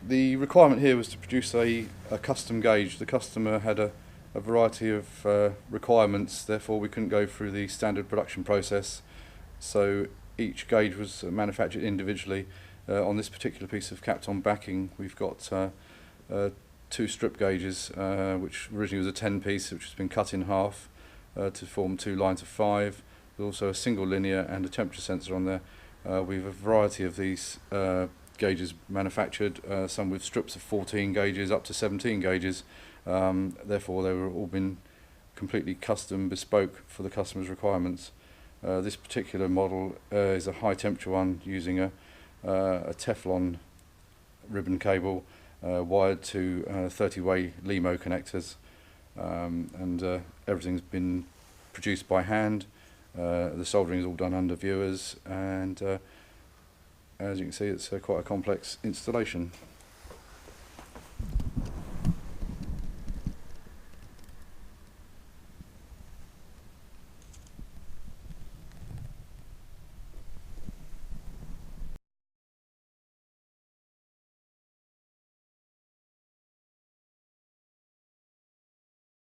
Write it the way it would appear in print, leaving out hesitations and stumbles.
The requirement here was to produce a custom gauge. The customer had a variety of requirements, therefore we couldn't go through the standard production process. So each gauge was manufactured individually. On this particular piece of capped-on backing, we've got two strip gauges, which originally was a 10-piece, which has been cut in half to form two lines of 5. There's also a single linear and a temperature sensor on there. We have a variety of these gauges manufactured, some with strips of 14 gauges up to 17 gauges. Therefore, they were all been completely custom, bespoke for the customer's requirements. This particular model is a high temperature one using a Teflon ribbon cable wired to 30-way LEMO connectors, and everything's been produced by hand. The soldering is all done under viewers, and as you can see, it's quite a complex installation.